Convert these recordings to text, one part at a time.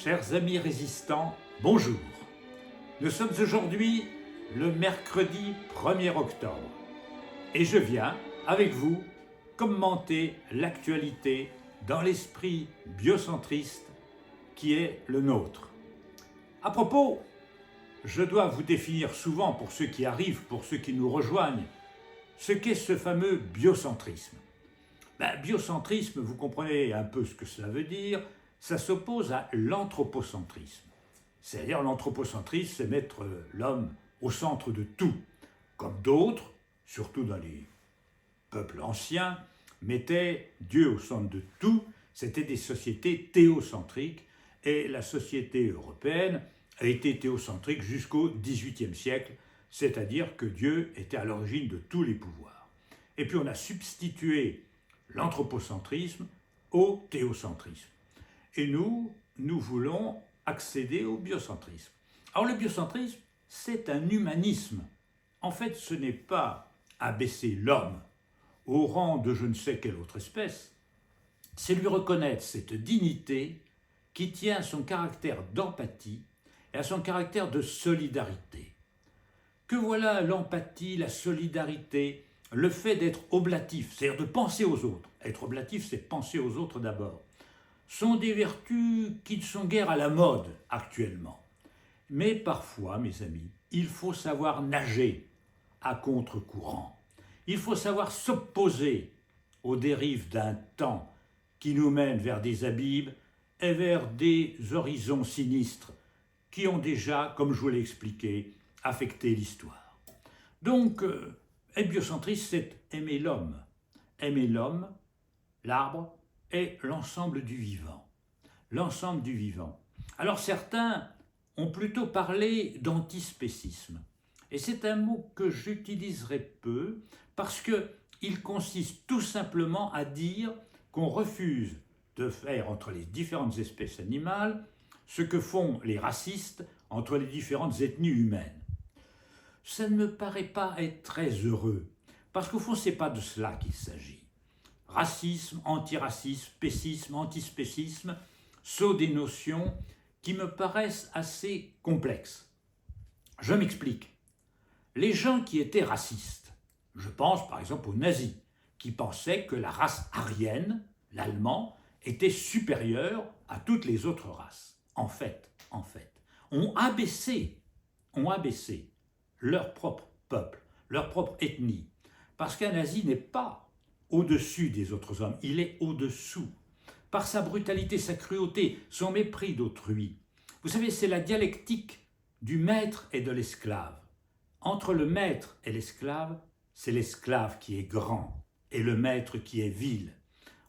Chers amis résistants, bonjour. Nous sommes aujourd'hui le mercredi 1er octobre et je viens, avec vous, commenter l'actualité dans l'esprit biocentriste qui est le nôtre. À propos, je dois vous définir souvent, pour ceux qui arrivent, pour ceux qui nous rejoignent, ce qu'est ce fameux biocentrisme. Biocentrisme, vous comprenez un peu ce que cela veut dire, ça s'oppose à l'anthropocentrisme. C'est-à-dire l'anthropocentrisme, c'est mettre l'homme au centre de tout, comme d'autres, surtout dans les peuples anciens, mettaient Dieu au centre de tout. C'était des sociétés théocentriques et la société européenne a été théocentrique jusqu'au XVIIIe siècle, c'est-à-dire que Dieu était à l'origine de tous les pouvoirs. Et puis on a substitué l'anthropocentrisme au théocentrisme. Et nous voulons accéder au biocentrisme. Alors le biocentrisme, c'est un humanisme. En fait, ce n'est pas abaisser l'homme au rang de je ne sais quelle autre espèce, c'est lui reconnaître cette dignité qui tient à son caractère d'empathie et à son caractère de solidarité. Que voilà l'empathie, la solidarité, le fait d'être oblatif, c'est-à-dire de penser aux autres. Être oblatif, c'est penser aux autres d'abord, sont des vertus qui ne sont guère à la mode actuellement. Mais parfois, mes amis, il faut savoir nager à contre-courant. Il faut savoir s'opposer aux dérives d'un temps qui nous mène vers des abîmes et vers des horizons sinistres qui ont déjà, comme je vous l'ai expliqué, affecté l'histoire. Donc, être biocentriste, c'est aimer l'homme. Aimer l'homme, l'arbre, et l'ensemble du vivant. L'ensemble du vivant. Alors certains ont plutôt parlé d'antispécisme. Et c'est un mot que j'utiliserai peu parce qu'il consiste tout simplement à dire qu'on refuse de faire entre les différentes espèces animales ce que font les racistes entre les différentes ethnies humaines. Ça ne me paraît pas être très heureux, parce qu'au fond, ce n'est pas de cela qu'il s'agit. Racisme, antiracisme, spécisme, antispécisme sont des notions qui me paraissent assez complexes. Je m'explique. Les gens qui étaient racistes, je pense par exemple aux nazis, qui pensaient que la race aryenne, l'allemand, était supérieure à toutes les autres races. En fait, ont abaissé leur propre peuple, leur propre ethnie, parce qu'un nazi n'est pas au-dessus des autres hommes, il est au-dessous, par sa brutalité, sa cruauté, son mépris d'autrui. Vous savez, c'est la dialectique du maître et de l'esclave. Entre le maître et l'esclave, c'est l'esclave qui est grand et le maître qui est vil.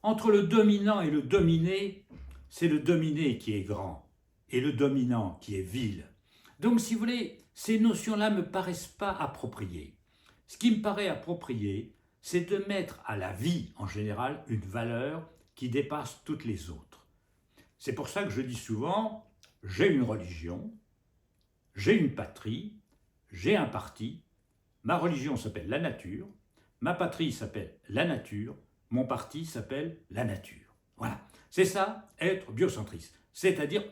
Entre le dominant et le dominé, c'est le dominé qui est grand et le dominant qui est vil. Donc, si vous voulez, ces notions-là ne me paraissent pas appropriées. Ce qui me paraît approprié, c'est de mettre à la vie en général une valeur qui dépasse toutes les autres. C'est pour ça que je dis souvent, j'ai une religion, j'ai une patrie, j'ai un parti, ma religion s'appelle la nature, ma patrie s'appelle la nature, mon parti s'appelle la nature. Voilà, c'est ça, être biocentriste, c'est-à-dire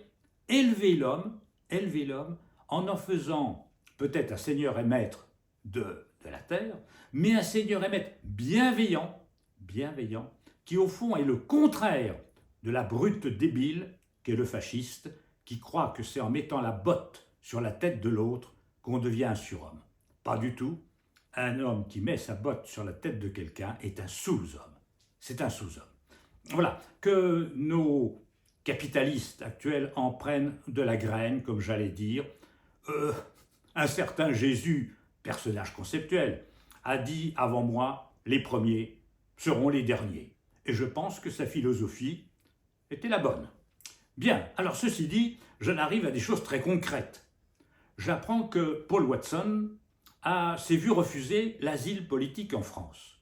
élever l'homme en faisant peut-être un seigneur et maître de la terre, mais un seigneur et maître bienveillant, qui au fond est le contraire de la brute débile qu'est le fasciste, qui croit que c'est en mettant la botte sur la tête de l'autre qu'on devient un surhomme. Pas du tout. Un homme qui met sa botte sur la tête de quelqu'un est un sous-homme. C'est un sous-homme. Voilà, que nos capitalistes actuels en prennent de la graine, comme j'allais dire. Un certain Jésus, personnage conceptuel, a dit avant moi, les premiers seront les derniers. Et je pense que sa philosophie était la bonne. Bien, alors ceci dit, j'en arrive à des choses très concrètes. J'apprends que Paul Watson s'est vu refuser l'asile politique en France.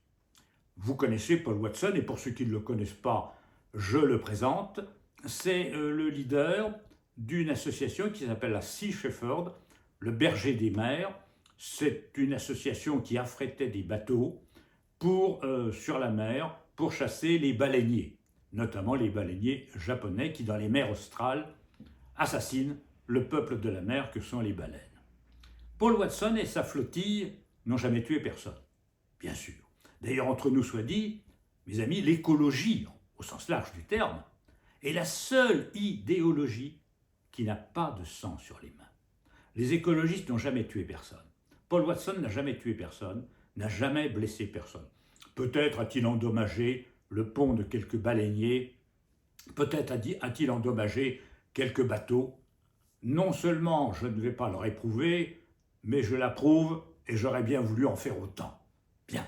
Vous connaissez Paul Watson, et pour ceux qui ne le connaissent pas, je le présente. C'est le leader d'une association qui s'appelle la Sea Shepherd, le berger des mers. C'est une association qui affrètait des bateaux sur la mer pour chasser les baleiniers, notamment les baleiniers japonais qui, dans les mers australes, assassinent le peuple de la mer que sont les baleines. Paul Watson et sa flottille n'ont jamais tué personne, bien sûr. D'ailleurs, entre nous soit dit, mes amis, l'écologie, au sens large du terme, est la seule idéologie qui n'a pas de sang sur les mains. Les écologistes n'ont jamais tué personne. Paul Watson n'a jamais tué personne, n'a jamais blessé personne. Peut-être a-t-il endommagé le pont de quelques baleiniers, peut-être a-t-il endommagé quelques bateaux. Non seulement je ne vais pas le réprouver, mais je l'approuve et j'aurais bien voulu en faire autant. Bien.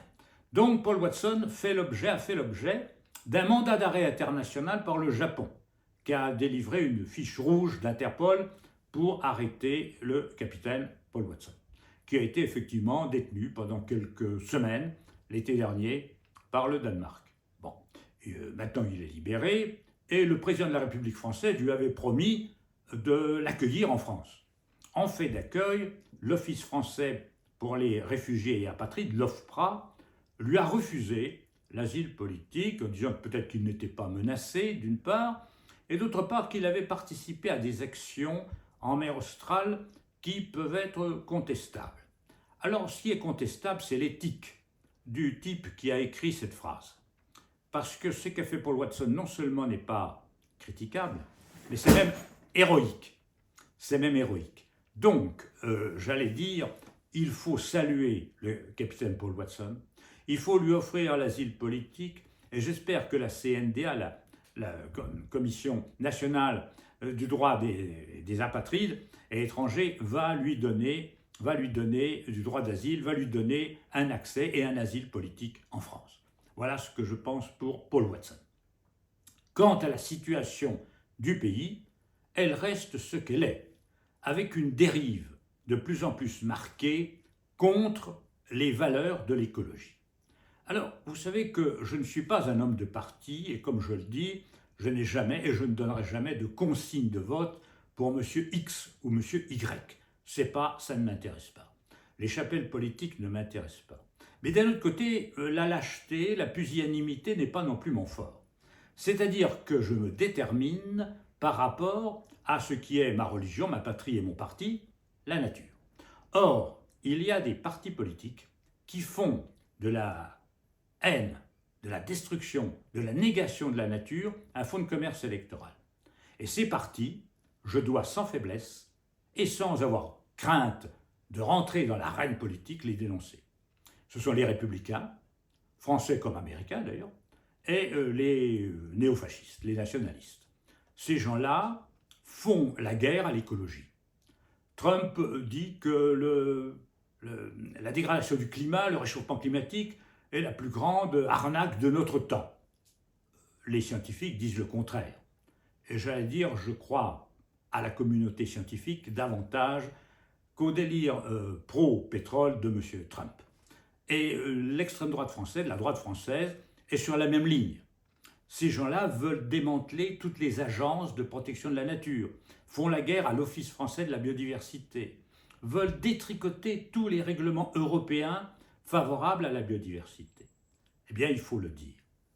Donc Paul Watson a fait l'objet d'un mandat d'arrêt international par le Japon, qui a délivré une fiche rouge d'Interpol pour arrêter le capitaine Paul Watson, qui a été effectivement détenu pendant quelques semaines, l'été dernier, par le Danemark. Bon, maintenant il est libéré, et le président de la République française lui avait promis de l'accueillir en France. En fait d'accueil, l'Office français pour les réfugiés et apatrides, l'OFPRA, lui a refusé l'asile politique en disant que peut-être qu'il n'était pas menacé, d'une part, et d'autre part qu'il avait participé à des actions en mer Australe qui peuvent être contestables. Alors, ce qui est contestable, c'est l'éthique du type qui a écrit cette phrase. Parce que ce qu'a fait Paul Watson non seulement n'est pas critiquable, mais c'est même héroïque. C'est même héroïque. Donc, j'allais dire, il faut saluer le capitaine Paul Watson, il faut lui offrir l'asile politique, et j'espère que la CNDA, la Commission nationale du droit des apatrides et étrangers, va lui donner du droit d'asile, va lui donner un accès et un asile politique en France. Voilà ce que je pense pour Paul Watson. Quant à la situation du pays, elle reste ce qu'elle est, avec une dérive de plus en plus marquée contre les valeurs de l'écologie. Alors, vous savez que je ne suis pas un homme de parti, et comme je le dis, je n'ai jamais et je ne donnerai jamais de consigne de vote pour M. X ou M. Y. Ça ne m'intéresse pas. Les chapelles politiques ne m'intéressent pas. Mais d'un autre côté, la lâcheté, la pusillanimité n'est pas non plus mon fort. C'est-à-dire que je me détermine par rapport à ce qui est ma religion, ma patrie et mon parti, la nature. Or, il y a des partis politiques qui font de la haine, de la destruction, de la négation de la nature un fonds de commerce électoral. Et ces partis, je dois sans faiblesse et sans avoir crainte de rentrer dans l'arène politique les dénoncer. Ce sont les républicains, français comme américains d'ailleurs, et les néofascistes, les nationalistes. Ces gens-là font la guerre à l'écologie. Trump dit que la dégradation du climat, le réchauffement climatique, est la plus grande arnaque de notre temps. Les scientifiques disent le contraire. Et j'allais dire, je crois à la communauté scientifique davantage qu'au délire pro-pétrole de M. Trump. Et l'extrême droite française, la droite française, est sur la même ligne. Ces gens-là veulent démanteler toutes les agences de protection de la nature, font la guerre à l'Office français de la biodiversité, veulent détricoter tous les règlements européens favorables à la biodiversité. Eh bien, il faut le dire.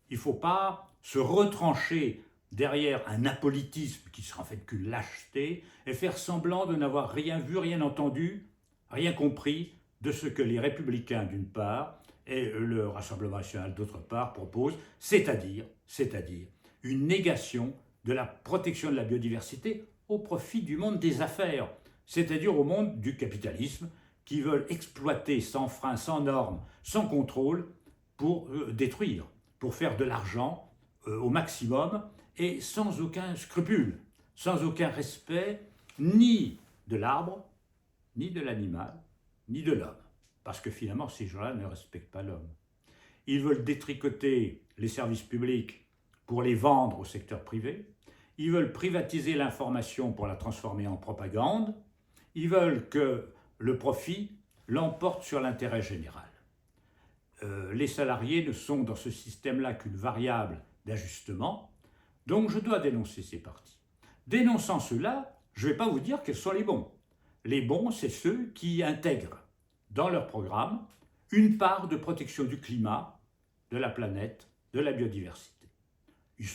Il ne faut pas se retrancher derrière un apolitisme qui sera en fait qu'une lâcheté et faire semblant de n'avoir rien vu, rien entendu, rien compris de ce que les Républicains d'une part et le Rassemblement national d'autre part proposent, c'est-à-dire une négation de la protection de la biodiversité au profit du monde des affaires, c'est-à-dire au monde du capitalisme qui veulent exploiter sans frein, sans normes, sans contrôle pour détruire, pour faire de l'argent au maximum et sans aucun scrupule, sans aucun respect ni de l'arbre, ni de l'animal, ni de l'homme. Parce que finalement, ces gens-là ne respectent pas l'homme. Ils veulent détricoter les services publics pour les vendre au secteur privé. Ils veulent privatiser l'information pour la transformer en propagande. Ils veulent que le profit l'emporte sur l'intérêt général. Les salariés ne sont dans ce système-là qu'une variable d'ajustement. Donc je dois dénoncer ces partis. Dénonçant ceux-là, je ne vais pas vous dire quels sont les bons. Les bons, c'est ceux qui intègrent dans leur programme une part de protection du climat, de la planète, de la biodiversité. Il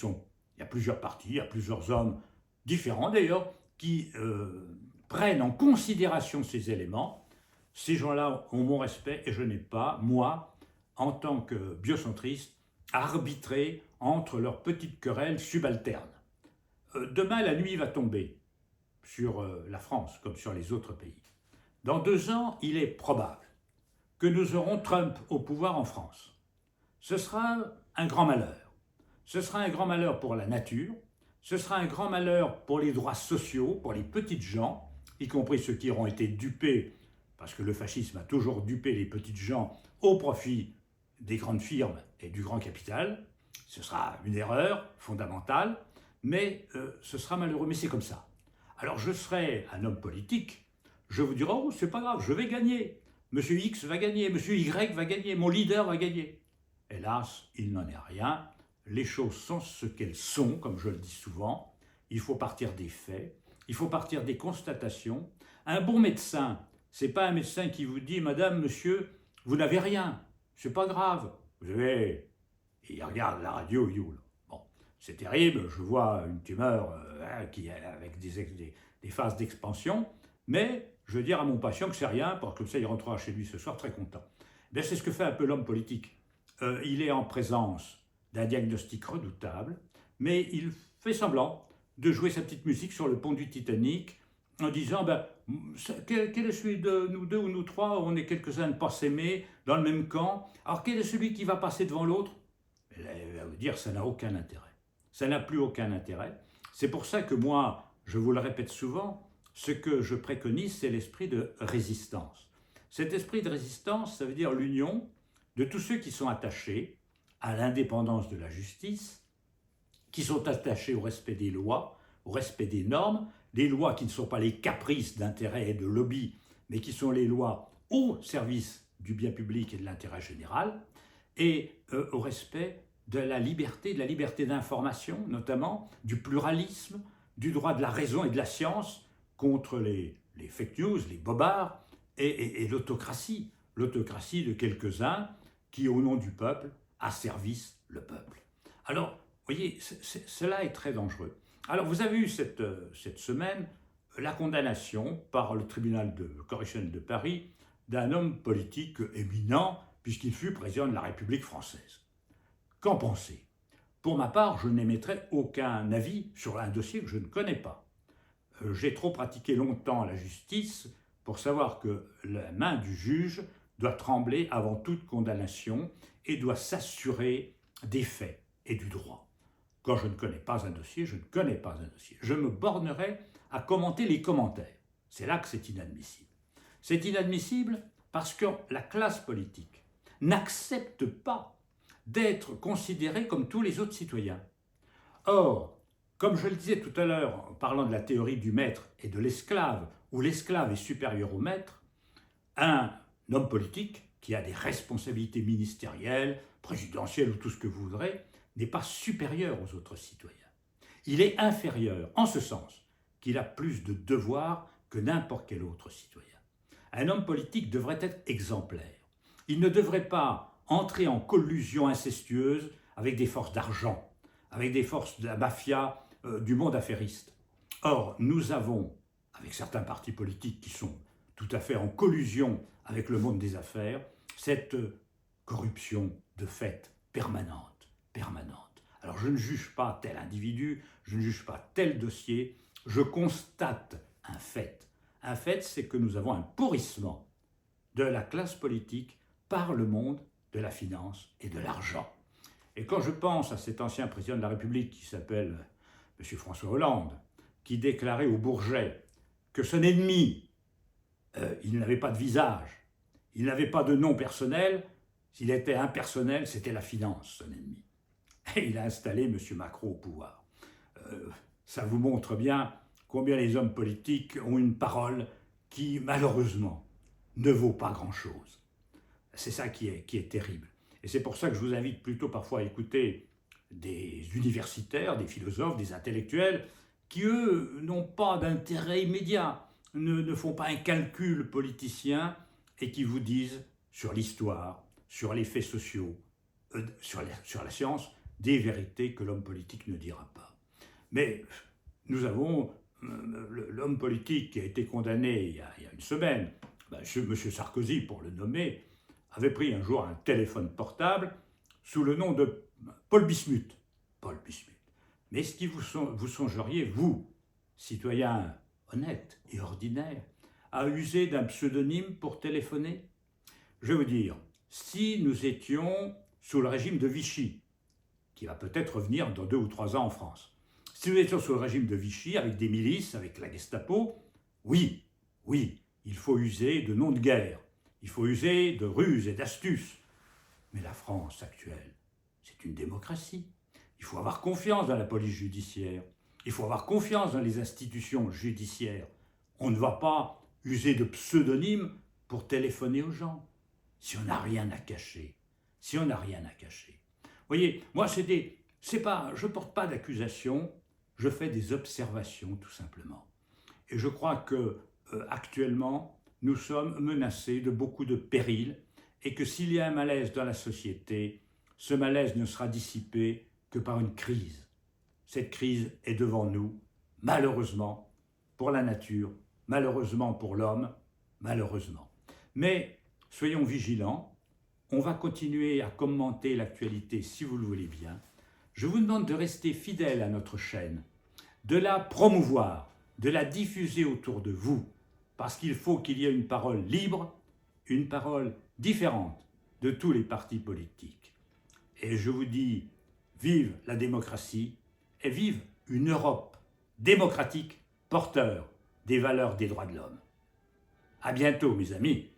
y a plusieurs partis, il y a plusieurs hommes différents d'ailleurs, qui prennent en considération ces éléments, ces gens-là ont mon respect et je n'ai pas, moi, en tant que biocentriste, à arbitrer entre leurs petites querelles subalternes. Demain, la nuit va tomber sur la France comme sur les autres pays. Dans 2 ans, il est probable que nous aurons Trump au pouvoir en France. Ce sera un grand malheur. Ce sera un grand malheur pour la nature, ce sera un grand malheur pour les droits sociaux, pour les petites gens, y compris ceux qui auront été dupés, parce que le fascisme a toujours dupé les petites gens au profit des grandes firmes et du grand capital. Ce sera une erreur fondamentale, mais ce sera malheureux, mais c'est comme ça. Alors je serai un homme politique, je vous dirai, oh, c'est pas grave, je vais gagner. Monsieur X va gagner, Monsieur Y va gagner, mon leader va gagner. Hélas, il n'en est rien. Les choses sont ce qu'elles sont, comme je le dis souvent. Il faut partir des faits, il faut partir des constatations. Un bon médecin, c'est pas un médecin qui vous dit, madame, monsieur, vous n'avez rien, c'est pas grave. Vous avez... Il regarde la radio, bon, c'est terrible, je vois une tumeur avec des phases d'expansion, mais je veux dire à mon patient que c'est rien, pour que ça il rentrera chez lui ce soir très content. Ben, c'est ce que fait un peu l'homme politique. Il est en présence d'un diagnostic redoutable, mais il fait semblant de jouer sa petite musique sur le pont du Titanic en disant ben, quel est celui de nous deux ou nous trois, on est quelques-uns à ne pas s'aimer dans le même camp, alors quel est celui qui va passer devant l'autre? Elle va vous dire ça n'a aucun intérêt. Ça n'a plus aucun intérêt. C'est pour ça que moi, je vous le répète souvent, ce que je préconise, c'est l'esprit de résistance. Cet esprit de résistance, ça veut dire l'union de tous ceux qui sont attachés à l'indépendance de la justice, qui sont attachés au respect des lois, au respect des normes, des lois qui ne sont pas les caprices d'intérêt et de lobby, mais qui sont les lois au service du bien public et de l'intérêt général, et au respect de la liberté d'information, notamment, du pluralisme, du droit de la raison et de la science, contre les fake news, les bobards, et l'autocratie de quelques-uns qui, au nom du peuple, asservissent le peuple. Alors, vous voyez, cela est très dangereux. Alors, vous avez eu cette semaine la condamnation par le tribunal correctionnel de Paris d'un homme politique éminent, puisqu'il fut président de la République française. Qu'en pensez? Pour ma part, je n'émettrai aucun avis sur un dossier que je ne connais pas. J'ai trop pratiqué longtemps la justice pour savoir que la main du juge doit trembler avant toute condamnation et doit s'assurer des faits et du droit. Quand je ne connais pas un dossier, je ne connais pas un dossier. Je me bornerai à commenter les commentaires. C'est là que c'est inadmissible. C'est inadmissible parce que la classe politique n'accepte pas d'être considérée comme tous les autres citoyens. Or, comme je le disais tout à l'heure en parlant de la théorie du maître et de l'esclave, où l'esclave est supérieur au maître, un homme politique qui a des responsabilités ministérielles, présidentielles ou tout ce que vous voudrez, n'est pas supérieur aux autres citoyens. Il est inférieur, en ce sens qu'il a plus de devoirs que n'importe quel autre citoyen. Un homme politique devrait être exemplaire. Il ne devrait pas entrer en collusion incestueuse avec des forces d'argent, avec des forces de la mafia, du monde affairiste. Or, nous avons, avec certains partis politiques qui sont tout à fait en collusion avec le monde des affaires, cette corruption de fait permanente. Alors je ne juge pas tel individu, je ne juge pas tel dossier, je constate un fait. Un fait, c'est que nous avons un pourrissement de la classe politique par le monde de la finance et de l'argent. Et quand je pense à cet ancien président de la République qui s'appelle M. François Hollande, qui déclarait au Bourget que son ennemi, il n'avait pas de visage, il n'avait pas de nom personnel, s'il était impersonnel, c'était la finance, son ennemi. Et il a installé M. Macron au pouvoir. Ça vous montre bien combien les hommes politiques ont une parole qui, malheureusement, ne vaut pas grand-chose. C'est ça qui est terrible. Et c'est pour ça que je vous invite plutôt parfois à écouter des universitaires, des philosophes, des intellectuels, qui, eux, n'ont pas d'intérêt immédiat, ne font pas un calcul politicien et qui vous disent sur l'histoire, sur les faits sociaux, sur la science, des vérités que l'homme politique ne dira pas. Mais nous avons l'homme politique qui a été condamné il y a une semaine, M. Sarkozy pour le nommer, avait pris un jour un téléphone portable sous le nom de Paul Bismuth. Paul Bismuth. Mais est-ce que vous songeriez, vous, citoyen honnête et ordinaire, à user d'un pseudonyme pour téléphoner? Je vais vous dire, si nous étions sous le régime de Vichy, qui va peut-être revenir dans 2 ou 3 ans en France, si nous étions sous le régime de Vichy, avec des milices, avec la Gestapo, oui, il faut user de noms de guerre, il faut user de ruses et d'astuces. Mais la France actuelle, c'est une démocratie. Il faut avoir confiance dans la police judiciaire, il faut avoir confiance dans les institutions judiciaires. On ne va pas user de pseudonymes pour téléphoner aux gens, si on n'a rien à cacher. Si on n'a rien à cacher. Vous voyez, moi, je ne porte pas d'accusation, je fais des observations tout simplement. Et je crois que actuellement, nous sommes menacés de beaucoup de périls et que s'il y a un malaise dans la société, ce malaise ne sera dissipé que par une crise. Cette crise est devant nous, malheureusement, pour la nature, malheureusement pour l'homme, malheureusement. Mais soyons vigilants, on va continuer à commenter l'actualité si vous le voulez bien. Je vous demande de rester fidèle à notre chaîne, de la promouvoir, de la diffuser autour de vous, parce qu'il faut qu'il y ait une parole libre, une parole différente de tous les partis politiques. Et je vous dis, vive la démocratie et vive une Europe démocratique, porteur des valeurs des droits de l'homme. À bientôt, mes amis.